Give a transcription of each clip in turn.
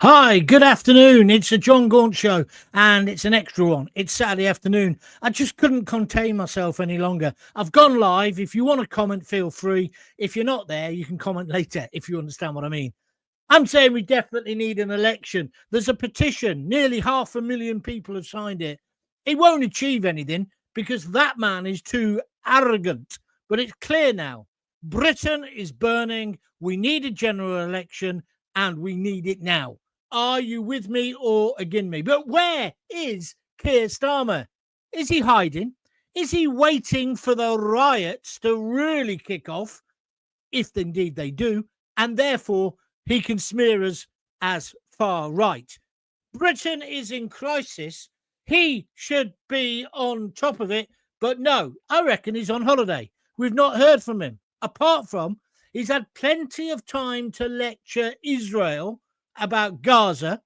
Hi, good afternoon. It's a Jon Gaunt show and it's an extra one. It's Saturday afternoon. I just couldn't contain myself any longer. I've gone live. If you want to comment, feel free. If you're not there, you can comment later if you understand what I mean. I'm saying we definitely need an election. There's a petition. Nearly 500,000 people have signed it. It won't achieve anything because that man is too arrogant. But it's clear now. Britain is burning. We need a general election and we need it now. Are you with me or against me? But where is Keir Starmer? Is he hiding? Is he waiting for the riots to really kick off, if indeed they do, and therefore he can smear us as far right? Britain is in crisis. He should be on top of it, but no, I reckon he's on holiday. We've not heard from him, apart from he's had plenty of time to lecture Israel about Gaza.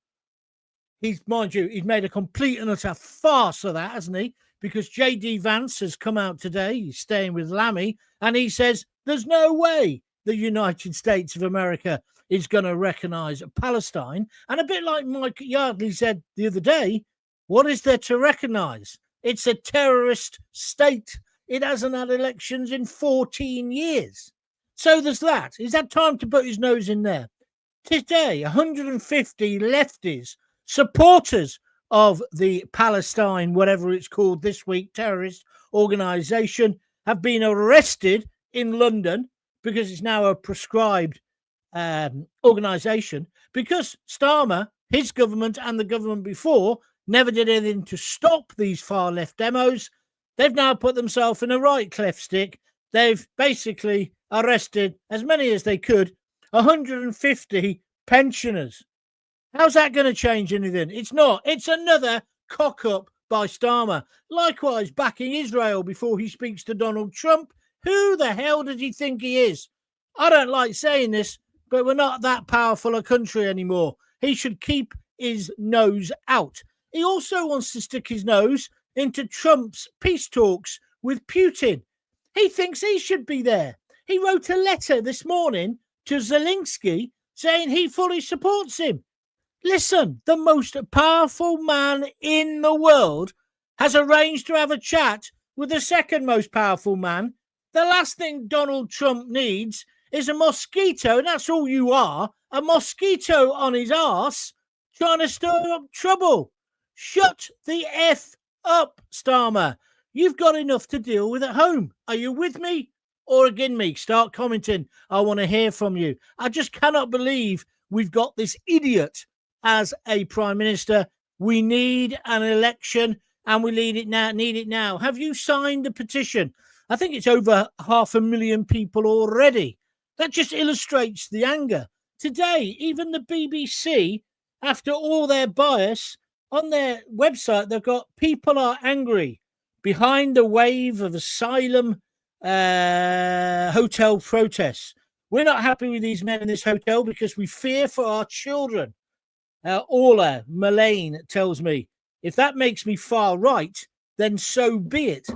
Mind you, he's made a complete and utter farce of that, hasn't he? Because J.D. Vance has come out today, he's staying with Lammy, and he says there's no way the United States of America is going to recognise Palestine. And a bit like Mike Yardley said the other day, what is there to recognise? It's a terrorist state. It hasn't had elections in 14 years. So there's that. He's had time to put his nose in there. Today, 150 lefties, supporters of the Palestine, whatever it's called this week, terrorist organisation, have been arrested in London because it's now a proscribed organisation, because Starmer, his government and the government before, never did anything to stop these far left demos. They've now put themselves in a right cleft stick. They've basically arrested as many as they could, 150 pensioners. How's that going to change anything? It's not. It's another cock up by Starmer. Likewise, backing Israel before he speaks to Donald Trump. Who the hell does he think he is? I don't like saying this, but we're not that powerful a country anymore. He should keep his nose out. He also wants to stick his nose into Trump's peace talks with Putin. He thinks he should be there. He wrote a letter this morning to Zelensky saying he fully supports him. Listen, the most powerful man in the world has arranged to have a chat with the second most powerful man. The last thing Donald Trump needs is a mosquito, and that's all you are, a mosquito on his arse trying to stir up trouble. Shut the F up, Starmer. You've got enough to deal with at home. Are you with me or against me? Start commenting. I want to hear from you. I just cannot believe we've got this idiot as a prime minister. We need an election and we need it now. Have you signed the petition? I think it's over 500,000 people already. That just illustrates the anger. Today, even the BBC, after all their bias, on their website, they've got people are angry behind the wave of asylum hotel protests. We're not happy with these men in this hotel because we fear for our children. Orla Mullane tells me, if that makes me far right, then so be it.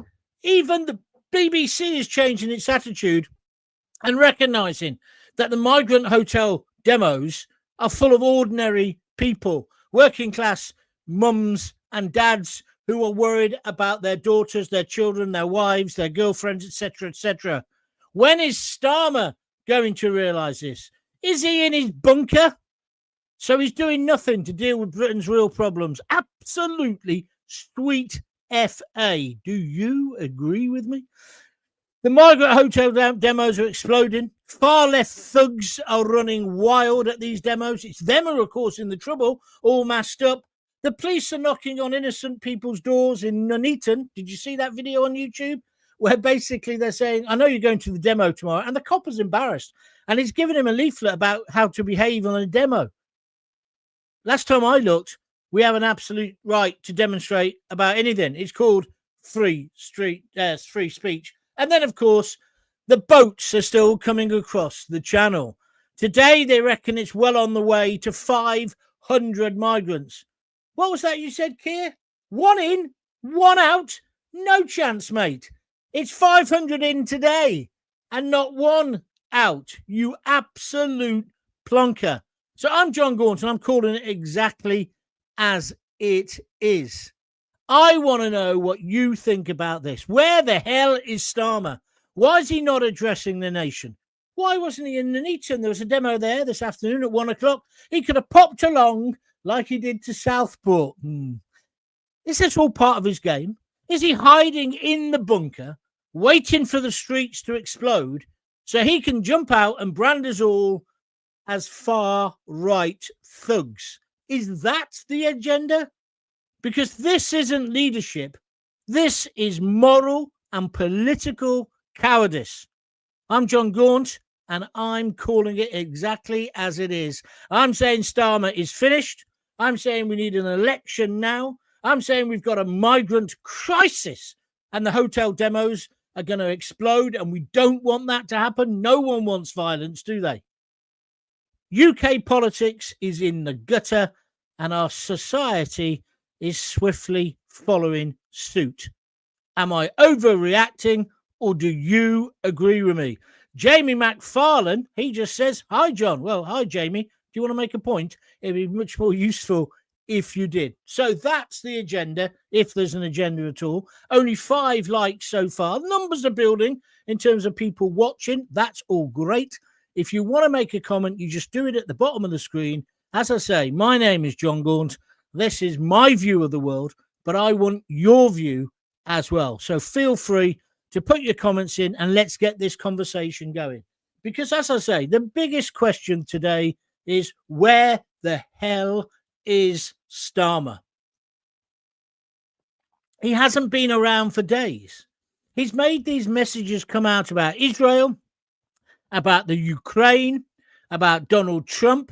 Even the BBC is changing its attitude and recognising that the migrant hotel demos are full of ordinary people, working class mums and dads who are worried about their daughters, their children, their wives, their girlfriends, etc., etc. When is Starmer going to realise this? Is he in his bunker? So he's doing nothing to deal with Britain's real problems. Absolutely sweet FA. Do you agree with me? The migrant hotel demos are exploding. Far left thugs are running wild at these demos. It's them who are causing the trouble, all masked up. The police are knocking on innocent people's doors in Nuneaton. Did you see that video on YouTube? Where basically they're saying, I know you're going to the demo tomorrow. And the cop is embarrassed. And he's giving him a leaflet about how to behave on a demo. Last time I looked, we have an absolute right to demonstrate about anything. It's called free speech. And then, of course, the boats are still coming across the channel. Today, they reckon it's well on the way to 500 migrants. What was that you said, Keir? One in, one out? No chance, mate. It's 500 in today and not one out. You absolute plonker. So I'm Jon Gaunt, and I'm calling it exactly as it is. I want to know what you think about this. Where the hell is Starmer? Why is he not addressing the nation? Why wasn't he in Nuneaton? There was a demo there this afternoon at 1 o'clock. He could have popped along like he did to Southport. Is this all part of his game? Is he hiding in the bunker, waiting for the streets to explode so he can jump out and brand us all as far-right thugs? Is that the agenda? Because this isn't leadership. This is moral and political cowardice. I'm Jon Gaunt, and I'm calling it exactly as it is. I'm saying Starmer is finished. I'm saying we need an election now. I'm saying we've got a migrant crisis, and the hotel demos are going to explode, and we don't want that to happen. No one wants violence, do they? UK politics is in the gutter, and our society is swiftly following suit. Am I overreacting, or do you agree with me? Jamie McFarlane, he just says, hi, John. Well, hi, Jamie. Do you want to make a point? It'd be much more useful if you did. So that's the agenda, if there's an agenda at all. Only 5 likes so far. Numbers are building in terms of people watching. That's all great. If you want to make a comment, you just do it at the bottom of the screen. As I say, my name is Jon Gaunt. This is my view of the world, but I want your view as well. So feel free to put your comments in, and let's get this conversation going. Because as I say, the biggest question today is, where the hell is Starmer? He hasn't been around for days. He's made these messages come out about Israel, about the Ukraine, about Donald Trump,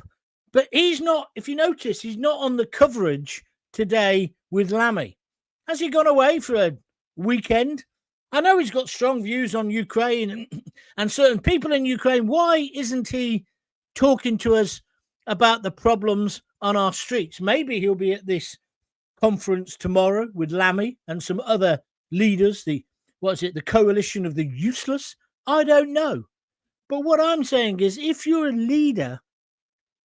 but he's not, if you notice, he's not on the coverage today with Lammy. Has he gone away for a weekend? I know he's got strong views on Ukraine and certain people in Ukraine. Why isn't he talking to us about the problems on our streets? Maybe he'll be at this conference tomorrow with Lammy and some other leaders, the coalition of the useless? I don't know. But what I'm saying is, if you're a leader,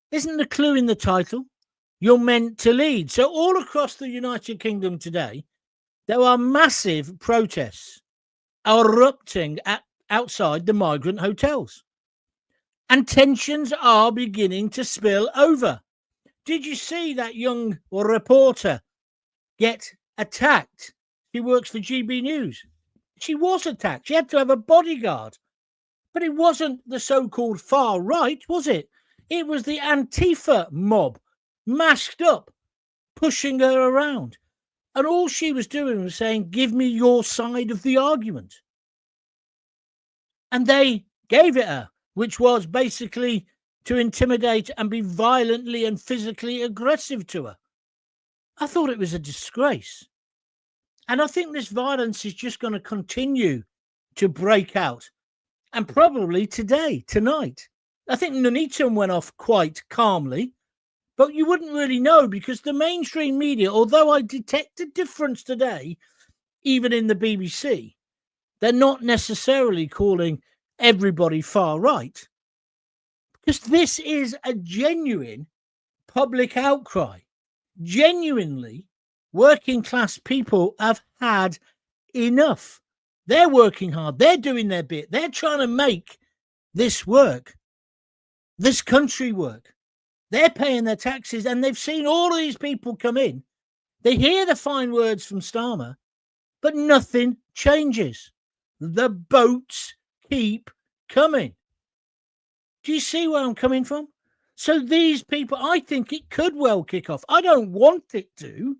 isn't the clue in the title? You're meant to lead. So all across the United Kingdom today, there are massive protests erupting outside the migrant hotels. And tensions are beginning to spill over. Did you see that young reporter get attacked? She works for GB News. She was attacked. She had to have a bodyguard. But it wasn't the so-called far right, was it? It was the Antifa mob, masked up, pushing her around. And all she was doing was saying, give me your side of the argument. And they gave it her, which was basically to intimidate and be violently and physically aggressive to her. I thought it was a disgrace. And I think this violence is just going to continue to break out. And probably tonight. I think Nuneaton went off quite calmly, but you wouldn't really know, because the mainstream media, although I detect a difference today, even in the BBC, they're not necessarily calling everybody far right, because this is a genuine public outcry. Genuinely, working class people have had enough. They're working hard. They're doing their bit. They're trying to make this work, this country work. They're paying their taxes, and they've seen all of these people come in. They hear the fine words from Starmer, but nothing changes. The boats keep coming. Do you see where I'm coming from? So these people, I think it could well kick off. I don't want it to,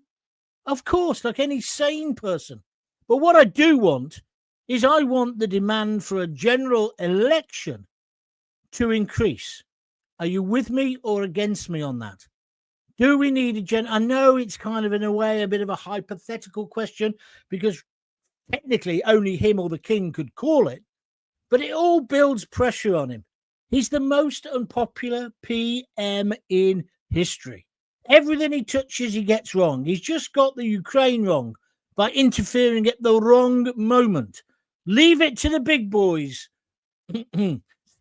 of course, like any sane person. But what I do want is, I want the demand for a general election to increase. Are you with me or against me on that? Do we need I know it's kind of, in a way, a bit of a hypothetical question, because technically only him or the king could call it, but it all builds pressure on him. He's the most unpopular PM in history. Everything he touches, he gets wrong. He's just got the Ukraine wrong by interfering at the wrong moment. Leave it to the big boys,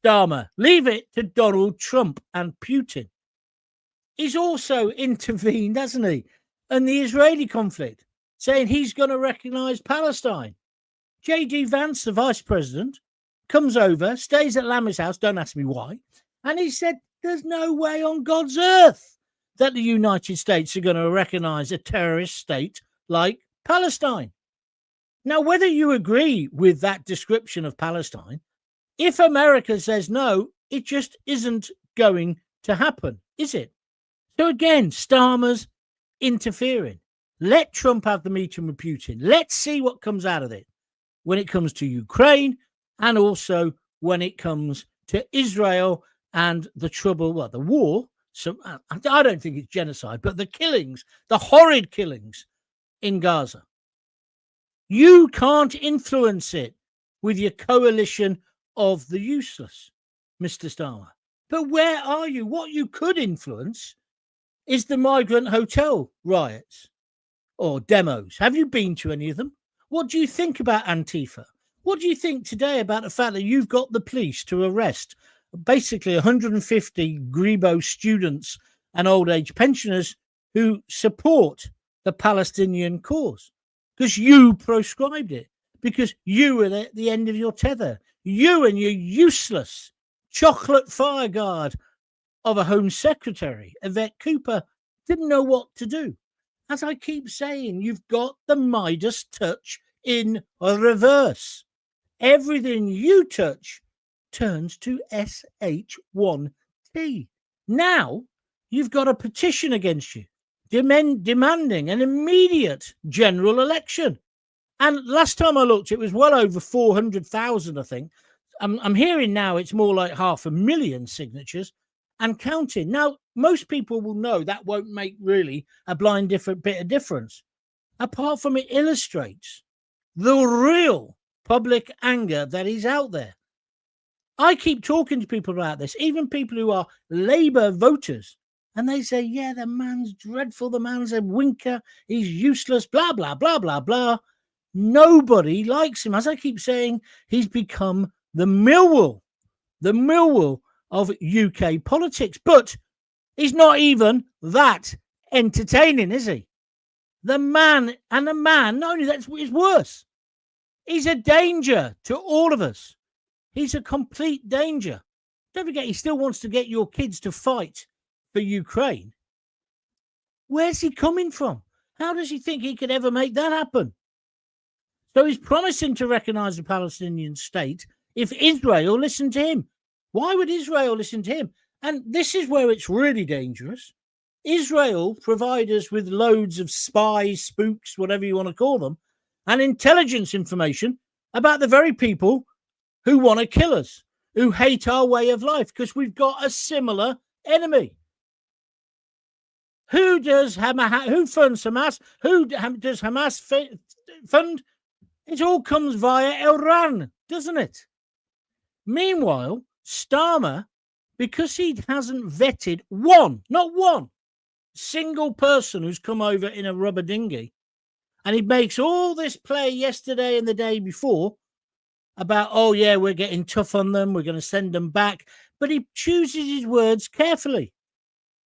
Starmer. Leave it to Donald Trump and Putin. he's also intervened, hasn't he, in the Israeli conflict, saying he's going to recognise Palestine. J.D. Vance, the vice president, comes over, stays at Lammy's house, don't ask me why, and he said there's no way on God's earth that the United States are going to recognise a terrorist state like Palestine. Now, whether you agree with that description of Palestine, if America says no, it just isn't going to happen, is it? So again, Starmer's interfering. Let Trump have the meeting with Putin. Let's see what comes out of it when it comes to Ukraine and also when it comes to Israel and the trouble, well, the war. So I don't think it's genocide, but the killings, the horrid killings in Gaza. You can't influence it with your coalition of the useless, Mr. Starmer. But where are you? What you could influence is the migrant hotel riots or demos. Have you been to any of them? What do you think about Antifa? What do you think today about the fact that you've got the police to arrest basically 150 Grebo students and old age pensioners who support the Palestinian cause? Because you proscribed it, because you were at the end of your tether. You and your useless chocolate fireguard of a Home Secretary, Yvette Cooper, didn't know what to do. As I keep saying, you've got the Midas touch in reverse. Everything you touch turns to SH1T. Now, you've got a petition against you, demanding an immediate general election. And last time I looked, it was well over 400,000, I think. I'm hearing now it's more like 500,000 signatures and counting. Now, most people will know that won't make really a blind different bit of difference, apart from it illustrates the real public anger that is out there. I keep talking to people about this, even people who are Labour voters, and they say, yeah, the man's dreadful, the man's a winker, he's useless, blah, blah, blah, blah, blah. Nobody likes him. As I keep saying, he's become the Millwall of UK politics. But he's not even that entertaining, is he? The man, not only that, it's worse. He's a danger to all of us. He's a complete danger. Don't forget, he still wants to get your kids to fight for Ukraine. Where's he coming from? How does he think he could ever make that happen? So he's promising to recognize the Palestinian state if Israel listened to him. Why would Israel listen to him? And this is where it's really dangerous. Israel provide us with loads of spies, spooks, whatever you want to call them, and intelligence information about the very people who want to kill us, who hate our way of life, because we've got a similar enemy. Who does Hamas? Who funds Hamas? Who does Hamas fund? It all comes via Iran, doesn't it? Meanwhile, Starmer, because he hasn't vetted not one single person who's come over in a rubber dinghy, and he makes all this play yesterday and the day before about, oh, yeah, we're getting tough on them, we're going to send them back. But he chooses his words carefully.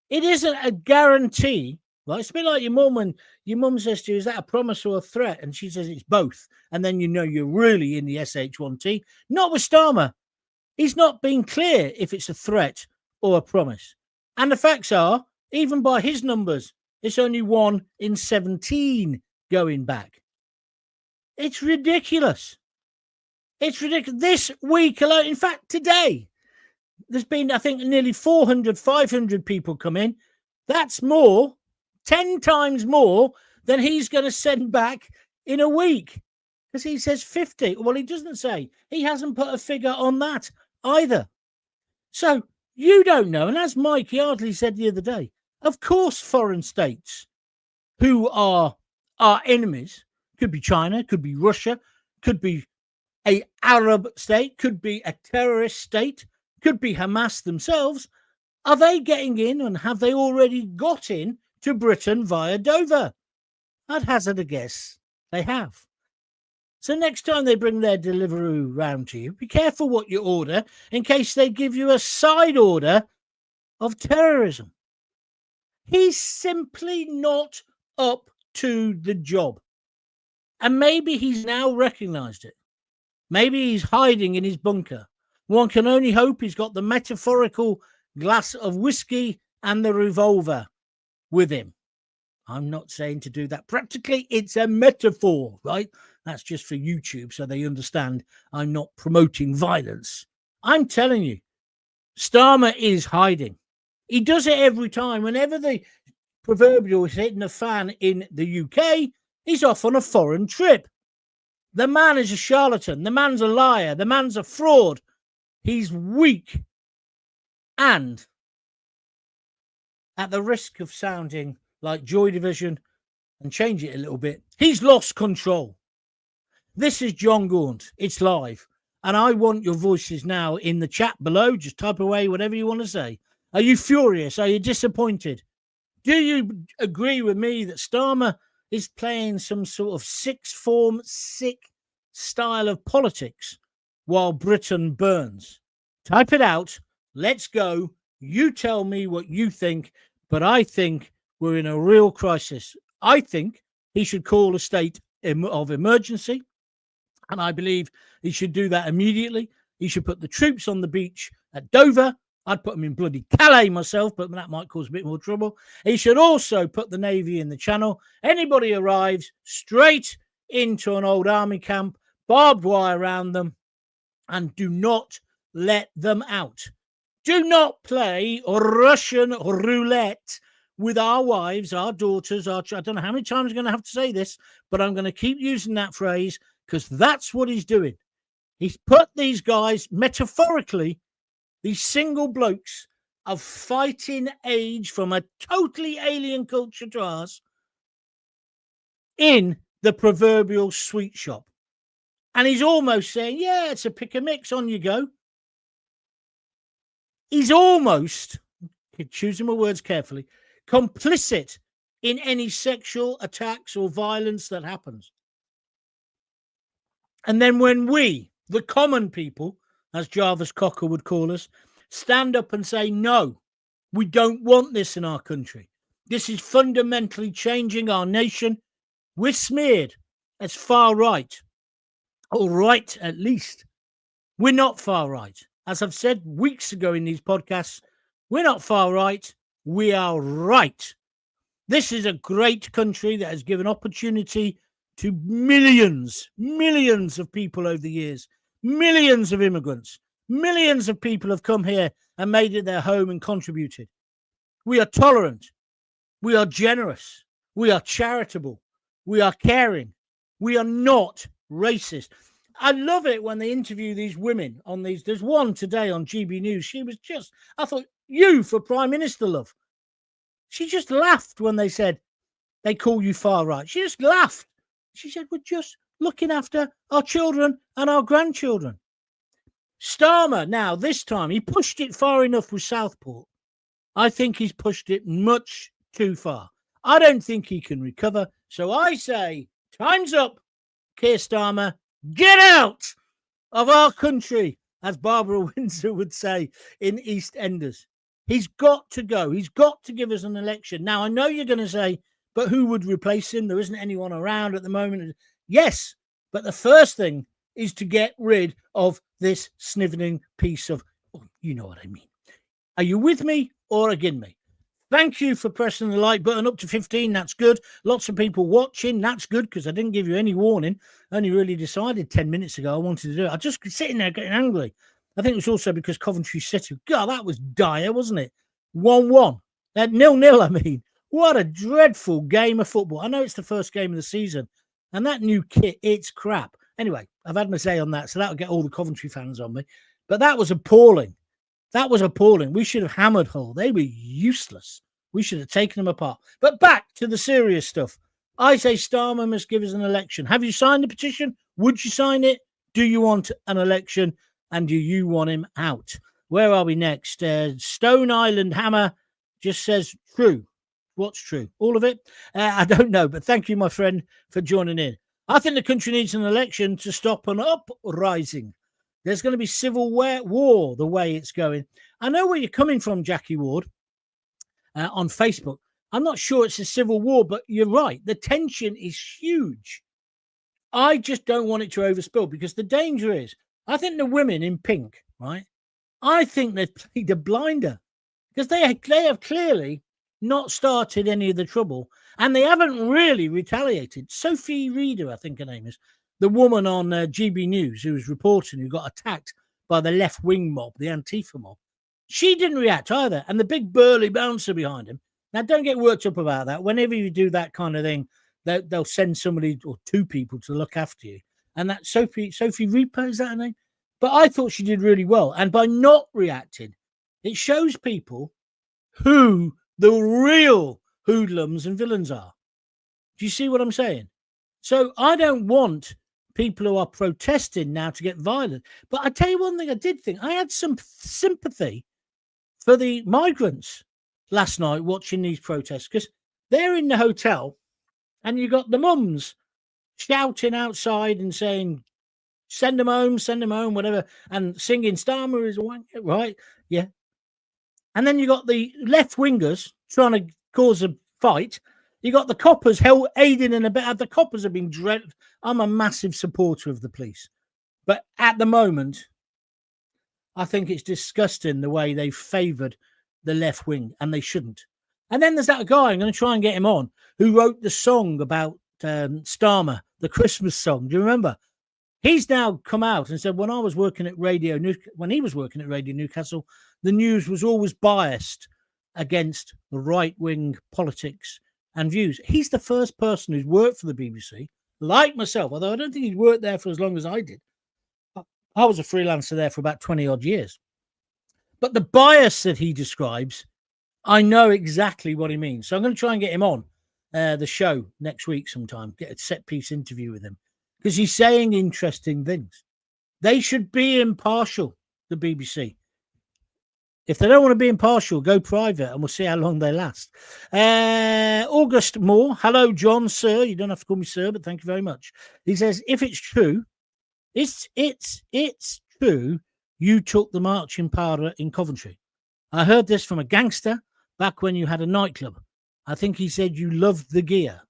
It isn't a guarantee. Well, it's a bit like your mum when your mum says to you, is that a promise or a threat? And she says it's both. And then you know you're really in the SH1T. Not with Starmer. He's not been clear if it's a threat or a promise. And the facts are, even by his numbers, it's only 1 in 17 going back. It's ridiculous. It's ridiculous. This week alone, in fact, today, there's been, I think, nearly 400, 500 people come in. That's more, 10 times more than he's going to send back in a week. Because he says 50. Well, he doesn't say. He hasn't put a figure on that either. So you don't know. And as Mike Yardley said the other day, of course, foreign states who are our enemies, could be China, could be Russia, could be an Arab state, could be a terrorist state, could be Hamas themselves. Are they getting in, and have they already got in to Britain via Dover? I'd hazard a guess they have. So next time they bring their Deliveroo round to you, be careful what you order in case they give you a side order of terrorism. He's simply not up to the job. And maybe he's now recognized it. Maybe he's hiding in his bunker. One can only hope he's got the metaphorical glass of whiskey and the revolver with him. I'm not saying to do that. Practically, it's a metaphor, right? That's just for YouTube so they understand I'm not promoting violence. I'm telling you, Starmer is hiding. He does it every time. Whenever the proverbial is hitting a fan in the UK, he's off on a foreign trip. The man is a charlatan. The man's a liar. The man's a fraud. He's weak. And at the risk of sounding like Joy Division and change it a little bit, he's lost control. This is Jon Gaunt. It's live. And I want your voices now in the chat below. Just type away whatever you want to say. Are you furious? Are you disappointed? Do you agree with me that Starmer is playing some sort of sixth form, sick style of politics while Britain burns? Type it out. Let's go. You tell me what you think. But I think we're in a real crisis. I think he should call a state of emergency. And I believe he should do that immediately. He should put the troops on the beach at Dover. I'd put them in bloody Calais myself, but that might cause a bit more trouble. He should also put the Navy in the Channel. Anybody arrives straight into an old army camp, barbed wire around them, and do not let them out. Do not play Russian roulette with our wives, our daughters, I don't know how many times I'm going to have to say this, but I'm going to keep using that phrase because that's what he's doing. He's put these guys, metaphorically, these single blokes of fighting age from a totally alien culture to ours, in the proverbial sweet shop. And he's almost saying, yeah, it's a pick and mix, on you go. He's almost, choosing my words carefully, complicit in any sexual attacks or violence that happens. And then when we, the common people, as Jarvis Cocker would call us, stand up and say, no, we don't want this in our country. This is fundamentally changing our nation. We're smeared as far right, or right at least. We're not far right. As I've said weeks ago in these podcasts, we're not far right. We are right. This is a great country that has given opportunity to millions of people over the years, millions of immigrants, millions of people have come here and made it their home and contributed. We are tolerant. We are generous. We are charitable. We are caring. We are not racist. I love it when they interview these women on these. There's one today on GB News. She was just, I thought, you for Prime Minister, love. She just laughed when they said they call you far right. She just laughed. She said, we're just looking after our children and our grandchildren. Starmer, now, this time, he pushed it far enough with Southport. I think he's pushed it much too far. I don't think he can recover. So I say, time's up, Keir Starmer. Get out of our country, as Barbara Windsor would say in EastEnders. He's got to go. He's got to give us an election. Now, I know you're going to say, but who would replace him? There isn't anyone around at the moment. Yes, but the first thing is to get rid of this sniveling piece of, oh, you know what I mean. Are you with me or against me? Thank you for pressing the like button up to 15. That's good. Lots of people watching. That's good because I didn't give you any warning. I only really decided 10 minutes ago I wanted to do it. I just sitting there getting angry. I think it was also because Coventry City, God, that was dire, wasn't it? 1-1. 0-0, I mean. What a dreadful game of football. I know it's the first game of the season, and that new kit, it's crap. Anyway, I've had my say on that, so that'll get all the Coventry fans on me. But that was appalling. That was appalling. We should have hammered Hull. They were useless. We should have taken them apart. But back to the serious stuff. I say Starmer must give us an election. Have you signed the petition? Would you sign it? Do you want an election? And do you want him out? Where are we next? Stone Island Hammer just says true. What's true? All of it? I don't know. But thank you, my friend, for joining in. I think the country needs an election to stop an uprising. There's going to be civil war the way it's going. I know where you're coming from, Jackie Ward, on Facebook. I'm not sure it's a civil war, but you're right. The tension is huge. I just don't want it to overspill because the danger is, I think the women in pink, right? I think they've played a blinder because they have clearly not started any of the trouble and they haven't really retaliated. Sophie Reader, I think her name is, the woman on GB News who was reporting who got attacked by the left-wing mob, the Antifa mob. She didn't react either. And the big burly bouncer behind him. Now, don't get worked up about that. Whenever you do that kind of thing, they'll send somebody or two people to look after you. And that Sophie Reaper, is that her name? But I thought she did really well. And by not reacting, it shows people who the real hoodlums and villains are. Do you see what I'm saying? So I don't want people who are protesting now to get violent. But I tell you one thing I did think. I had some sympathy for the migrants last night watching these protests because they're in the hotel and you got the mums shouting outside and saying, send them home, whatever, and singing Starmer is a wanker, right? Yeah. And then you got the left-wingers trying to cause a fight. You got the coppers aiding and abetting. The coppers have been dreadful. I'm a massive supporter of the police. But at the moment, I think it's disgusting the way they've favoured the left wing, and they shouldn't. And then there's that guy, I'm going to try and get him on, who wrote the song about Starmer, the Christmas song. Do you remember? He's now come out and said, when he was working at Radio Newcastle, the news was always biased against the right-wing politics and views. He's the first person who's worked for the BBC, like myself, although I don't think he'd worked there for as long as I did. I was a freelancer there for about 20-odd years. But the bias that he describes, I know exactly what he means. So I'm going to try and get him on the show next week sometime, get a set-piece interview with him, because he's saying interesting things. They should be impartial, the BBC. If they don't want to be impartial, go private and we'll see how long they last. August Moore. Hello, John, sir. You don't have to call me sir, but thank you very much. He says, if it's true, it's true you took the marching powder in Coventry. I heard this from a gangster back when you had a nightclub. I think he said you loved the gear.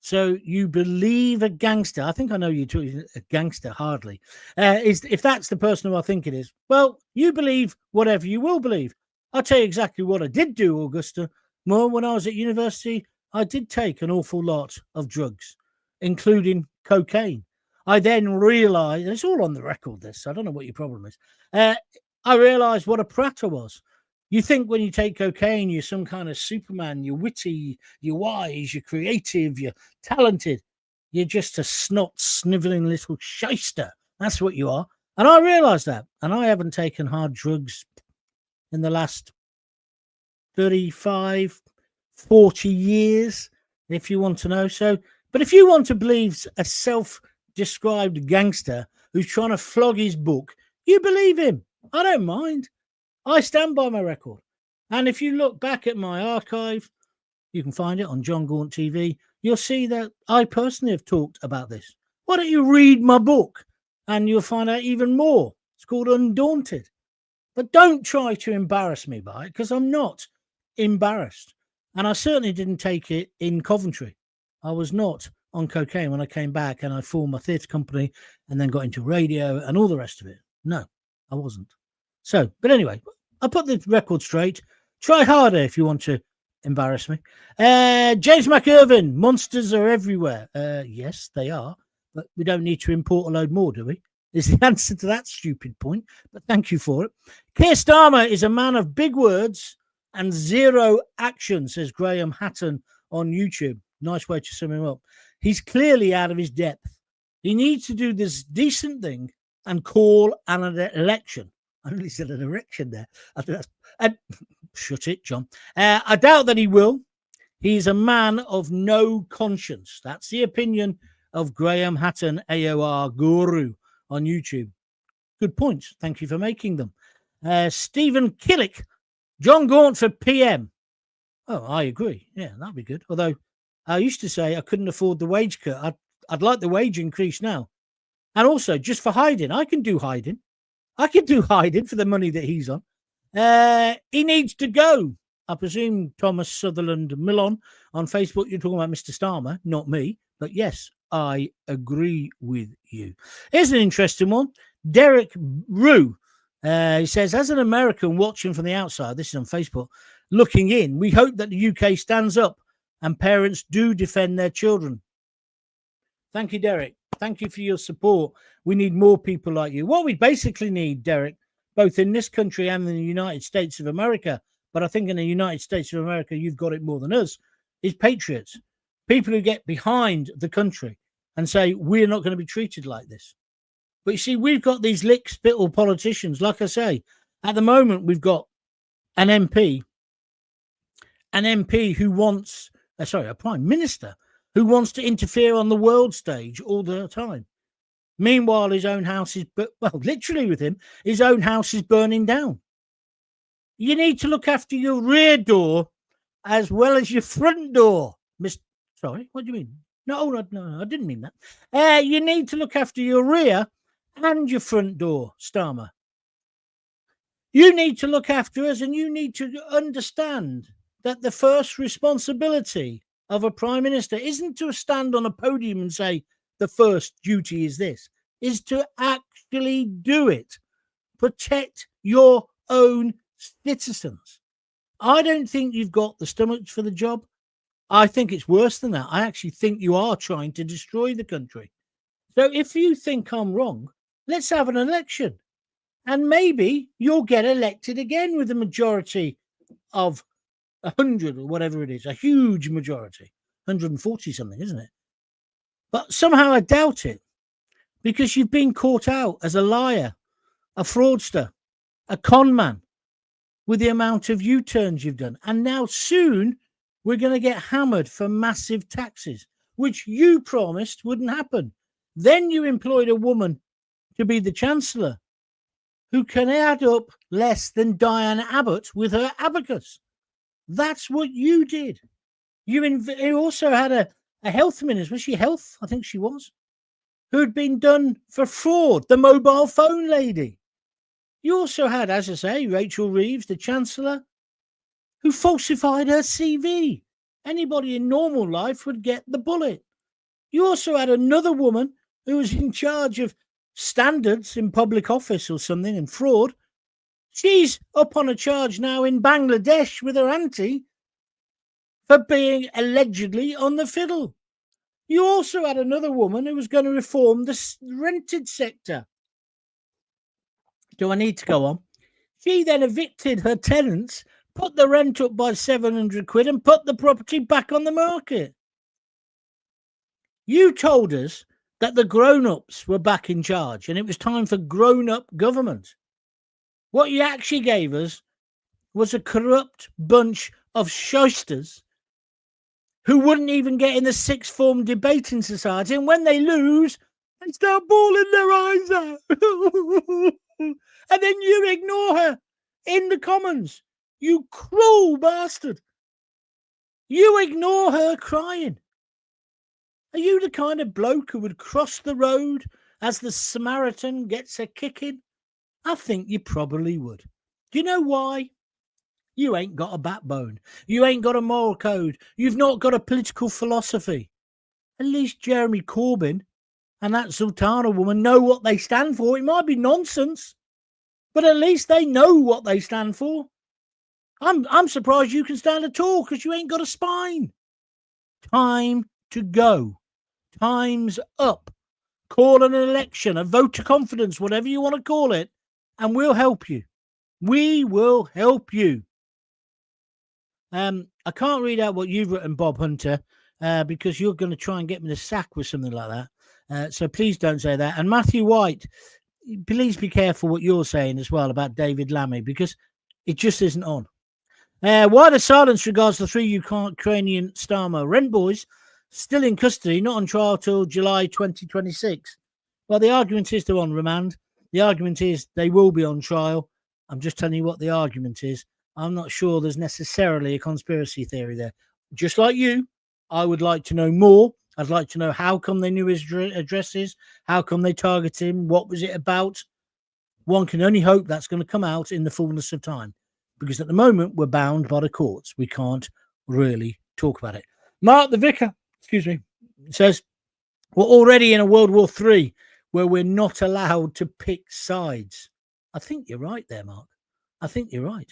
So you believe a gangster. I think I know you took a gangster, hardly. If that's the person who I think it is, well, you believe whatever you will believe. I'll tell you exactly what I did do, Augusta. More when I was at university, I did take an awful lot of drugs, including cocaine. I then realised, it's all on the record, this, so I don't know what your problem is. I realised what a prat I was. You think when you take cocaine, you're some kind of Superman, you're witty, you're wise, you're creative, you're talented. You're just a snot-snivelling little shyster. That's what you are. And I realised that. And I haven't taken hard drugs in the last 35, 40 years, if you want to know. So, but if you want to believe a self-described gangster who's trying to flog his book, you believe him. I don't mind. I stand by my record. And if you look back at my archive, you can find it on Jon Gaunt TV. You'll see that I personally have talked about this. Why don't you read my book and you'll find out even more. It's called Undaunted. But don't try to embarrass me by it, because I'm not embarrassed. And I certainly didn't take it in Coventry. I was not on cocaine when I came back and I formed my theatre company and then got into radio and all the rest of it. No, I wasn't. So, but anyway, I'll put the record straight. Try harder if you want to embarrass me. James McIrvin, monsters are everywhere. Yes, they are. But we don't need to import a load more, do we? Is the answer to that stupid point. But thank you for it. Keir Starmer is a man of big words and zero action, says Graham Hatton on YouTube. Nice way to sum him up. He's clearly out of his depth. He needs to do this decent thing and call an election. I really said an erection there. Shut it, John. I doubt that he will. He's a man of no conscience. That's the opinion of Graham Hatton, AOR Guru on YouTube. Good points. Thank you for making them. Stephen Killick, Jon Gaunt for PM. Oh, I agree. Yeah, that'd be good. Although I used to say I couldn't afford the wage cut. I'd like the wage increase now. And also, just for hiding, I can do hiding. I can do hiding for the money that he's on. He needs to go. I presume Thomas Sutherland Millon on Facebook, you're talking about Mr. Starmer, not me. But yes, I agree with you. Here's an interesting one. Derek Rue. He says, as an American watching from the outside, this is on Facebook, looking in, we hope that the UK stands up and parents do defend their children. Thank you, Derek. Thank you for your support. We need more people like you. What we basically need, Derek, both in this country and in the United States of America, but I think in the United States of America, you've got it more than us, is patriots. People who get behind the country and say, we're not going to be treated like this. But you see, we've got these lick-spittle politicians. Like I say, at the moment, we've got an MP who wants, a prime minister who wants to interfere on the world stage all the time. Meanwhile, his own house is, literally with him, his own house is burning down. You need to look after your rear door as well as your front door. Sorry, what do you mean? No, I didn't mean that. You need to look after your rear and your front door, Starmer. You need to look after us, and you need to understand that the first responsibility of a prime minister isn't to stand on a podium and say the first duty is this, is to actually do it. Protect your own citizens. I don't think you've got the stomach for the job. I think it's worse than that. I actually think you are trying to destroy the country. So if you think I'm wrong, let's have an election. And maybe you'll get elected again with a majority of 100 or whatever it is, a huge majority, 140 something, isn't it? But somehow I doubt it, because you've been caught out as a liar, a fraudster, a con man with the amount of U-turns you've done. And now soon we're going to get hammered for massive taxes, which you promised wouldn't happen. Then you employed a woman to be the Chancellor who can add up less than Diane Abbott with her abacus. That's what you did. You also had a health minister. Was she health? I think she was. Who had been done for fraud, the mobile phone lady. You also had, as I say, Rachel Reeves, the Chancellor, who falsified her CV. Anybody in normal life would get the bullet. You also had another woman who was in charge of standards in public office or something and fraud. She's up on a charge now in Bangladesh with her auntie for being allegedly on the fiddle. You also had another woman who was going to reform the rented sector. Do I need to go on? She then evicted her tenants, put the rent up by 700 quid and put the property back on the market. You told us that the grown-ups were back in charge and it was time for grown-up government. What you actually gave us was a corrupt bunch of shysters who wouldn't even get in the sixth form debating society, and when they lose, they start bawling their eyes out. And then you ignore her in the Commons. You cruel bastard. You ignore her crying. Are you the kind of bloke who would cross the road as the Samaritan gets a kicking? I think you probably would. Do you know why? You ain't got a backbone. You ain't got a moral code. You've not got a political philosophy. At least Jeremy Corbyn and that Sultana woman know what they stand for. It might be nonsense, but at least they know what they stand for. I'm surprised you can stand at all because you ain't got a spine. Time to go. Time's up. Call an election, a vote of confidence, whatever you want to call it, and we'll help you. We will help you. I can't read out what you've written, Bob Hunter, because you're going to try and get me to sack with something like that. So please don't say that. And Matthew White, please be careful what you're saying as well about David Lammy, because it just isn't on. Why the silence regards the 3 Ukrainian Starmer rent boys still in custody, not on trial till July 2026? Well, the argument is they're on remand. The argument is they will be on trial. I'm just telling you what the argument is. I'm not sure there's necessarily a conspiracy theory there. Just like you, I would like to know more. I'd like to know how come they knew his addresses, how come they targeted him, what was it about. One can only hope that's going to come out in the fullness of time. because at the moment we're bound by the courts. We can't really talk about it. Mark the Vicar, says, we're already in a World War III where we're not allowed to pick sides. I think you're right there, Mark. I think you're right.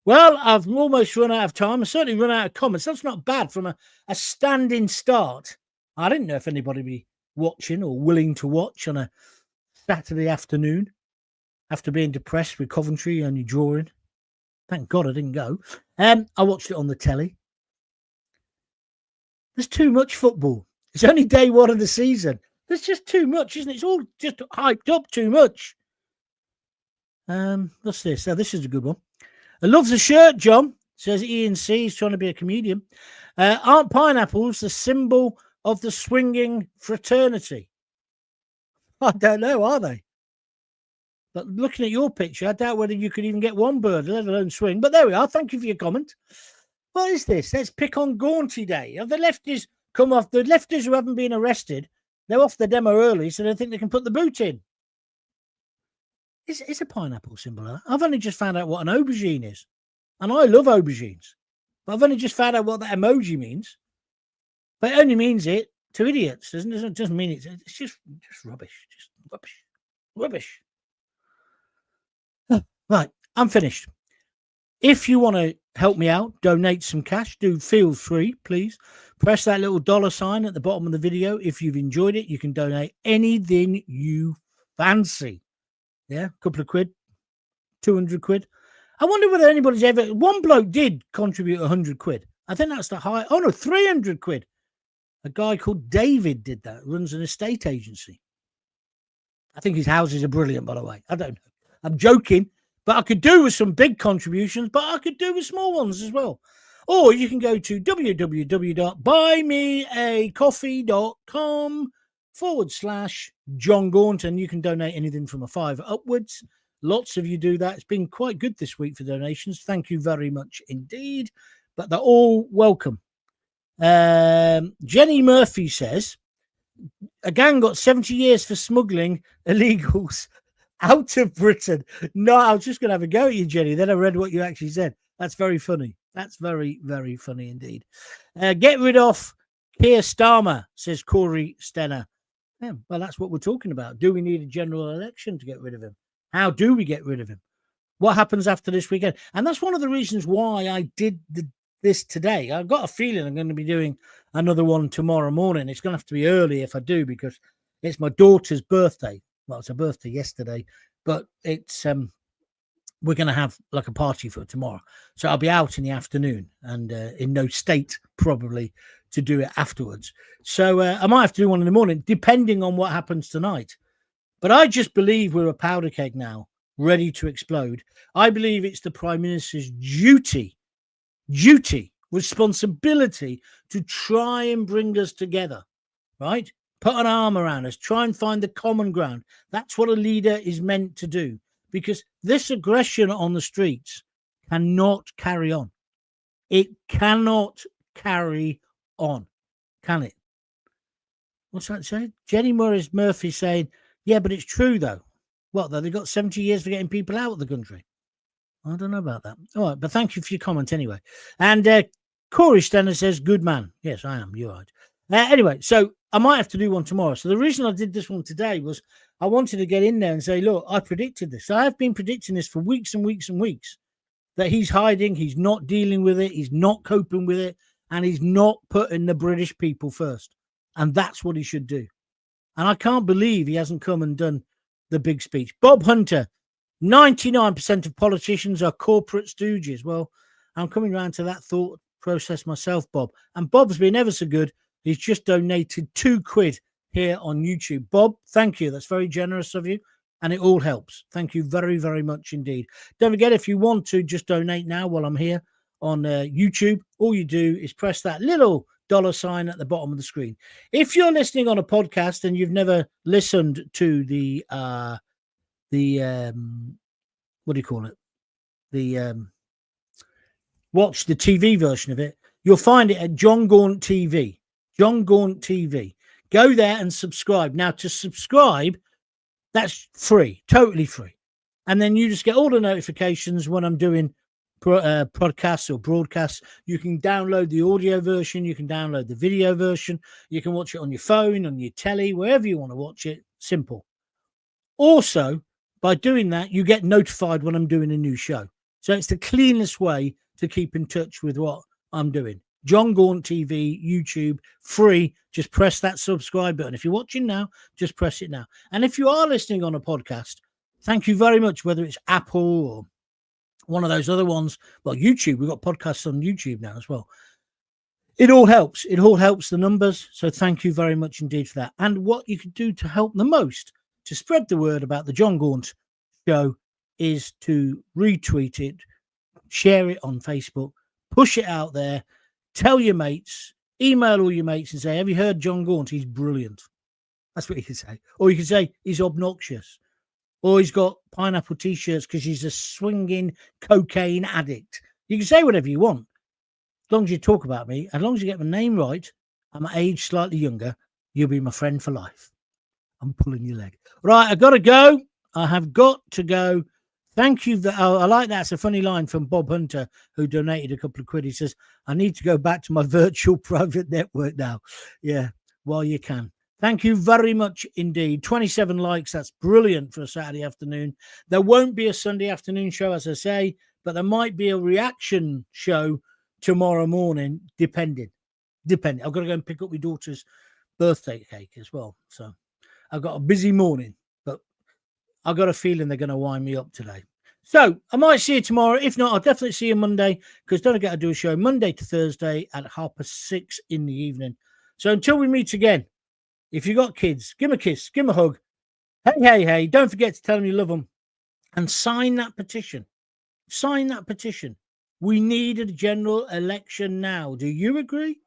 Well, I've almost run out of time. I've certainly run out of comments. That's not bad from a standing start. I didn't know if anybody would be watching or willing to watch on a Saturday afternoon after being depressed with Coventry only drawing. Thank God I didn't go. I watched it on the telly. There's too much football. It's only day one of the season. There's just too much, isn't it? It's all just hyped up too much. What's this? Oh, this is a good one. I love the shirt, John, says Ian C. He's trying to be a comedian. Aren't pineapples the symbol of the swinging fraternity? I don't know, are they? But looking at your picture, I doubt whether you could even get one bird, let alone swing. But there we are. Thank you for your comment. What is this? Let's pick on Gaunty Day. Have the lefties come off? The lefties who haven't been arrested, they're off the demo early, so they think they can put the boot in. It's a pineapple symbol. I've only just found out what an aubergine is. And I love aubergines. But I've only just found out what that emoji means. But it only means it to idiots, doesn't it? It doesn't mean it's just rubbish. Just rubbish. Right, I'm finished. If you want to help me out, donate some cash, do feel free, please. Press that little $ at the bottom of the video. If you've enjoyed it, you can donate anything you fancy. Yeah, a couple of quid, 200 quid. I wonder whether anybody's ever... One bloke did contribute 100 quid. I think that's the high... Oh, no, 300 quid. A guy called David did that, runs an estate agency. I think his houses are brilliant, by the way. I don't know. I'm joking, but I could do with some big contributions, but I could do with small ones as well. Or you can go to www.buymeacoffee.com/Jon Gaunt, and you can donate anything from a £5 upwards. Lots of you do that. It's been quite good this week for donations. Thank you very much indeed. But they're all welcome. Jenny Murphy says, a gang got 70 years for smuggling illegals out of Britain. No, I was just going to have a go at you, Jenny. Then I read what you actually said. That's very funny. That's very, very funny indeed. Get rid of Keir Starmer, says Corey Stenner. Yeah, well, that's what we're talking about. Do we need a general election to get rid of him? How do we get rid of him? What happens after this weekend? And that's one of the reasons why I did this today. I've got a feeling I'm going to be doing another one tomorrow morning. It's going to have to be early if I do, because it's my daughter's birthday. Well, it's her birthday yesterday, but it's we're going to have like a party for tomorrow. So I'll be out in the afternoon and in no state probably to do it afterwards. So I might have to do one in the morning, depending on what happens tonight. But I just believe we're a powder keg now, ready to explode. I believe it's the Prime Minister's duty, responsibility to try and bring us together, right? Put an arm around us, try and find the common ground. That's what a leader is meant to do, because this aggression on the streets cannot carry on. It cannot carry on, can it? What's that say? Jenny Murphy saying, yeah, but it's true, though. What, though? They got 70 years for getting people out of the country. I don't know about that. All right, but thank you for your comment anyway. And Corey Stenner says, good man. Yes, I am. You're right. Anyway, so I might have to do one tomorrow. So the reason I did this one today was I wanted to get in there and say, look, I predicted this. I have been predicting this for weeks and weeks and weeks, that he's hiding, he's not dealing with it, he's not coping with it, and he's not putting the British people first. And that's what he should do. And I can't believe he hasn't come and done the big speech. Bob Hunter, 99% of politicians are corporate stooges. Well, I'm coming around to that thought process myself, Bob. And Bob's been ever so good. He's just donated 2 quid here on YouTube. Bob, thank you. That's very generous of you. And it all helps. Thank you very, very much indeed. Don't forget, if you want to just donate now while I'm here on YouTube, all you do is press that little $ at the bottom of the screen. If you're listening on a podcast and you've never listened to the what do you call it? Watch the TV version of it, you'll find it at Jon Gaunt TV. Jon Gaunt TV. Go there and subscribe. Now, to subscribe, that's free, totally free. And then you just get all the notifications when I'm doing podcasts or broadcasts. You can download the audio version. You can download the video version. You can watch it on your phone, on your telly, wherever you want to watch it. Simple. Also, by doing that, you get notified when I'm doing a new show. So it's the cleanest way to keep in touch with what I'm doing. Jon Gaunt TV, YouTube, free. Just press that subscribe button. If you're watching now, just press it now. And if you are listening on a podcast, thank you very much, whether it's Apple or one of those other ones. Well, YouTube, we've got podcasts on YouTube now as well. It all helps. It all helps the numbers. So thank you very much indeed for that. And what you can do to help the most to spread the word about the Jon Gaunt show is to retweet it, share it on Facebook, push it out there, tell your mates, email all your mates and say, have you heard Jon Gaunt? He's brilliant. That's what you can say. Or you can say he's obnoxious. Or he's got pineapple T-shirts because he's a swinging cocaine addict. You can say whatever you want. As long as you talk about me, as long as you get my name right and my age slightly younger, you'll be my friend for life. I'm pulling your leg. Right, I've got to go. I have got to go. Thank you. I like that. It's a funny line from Bob Hunter, who donated a couple of quid. He says, I need to go back to my virtual private network now. Yeah, while you can. Thank you very much indeed. 27 likes. That's brilliant for a Saturday afternoon. There won't be a Sunday afternoon show, as I say, but there might be a reaction show tomorrow morning, depending. I've got to go and pick up my daughter's birthday cake as well. So I've got a busy morning, but I've got a feeling they're going to wind me up today. So I might see you tomorrow. If not, I'll definitely see you Monday, because don't forget I do a show Monday to Thursday at 6:30 in the evening. So until we meet again, if you got kids, give them a kiss, give them a hug. Hey, don't forget to tell them you love them. And sign that petition. Sign that petition. We need a general election now. Do you agree?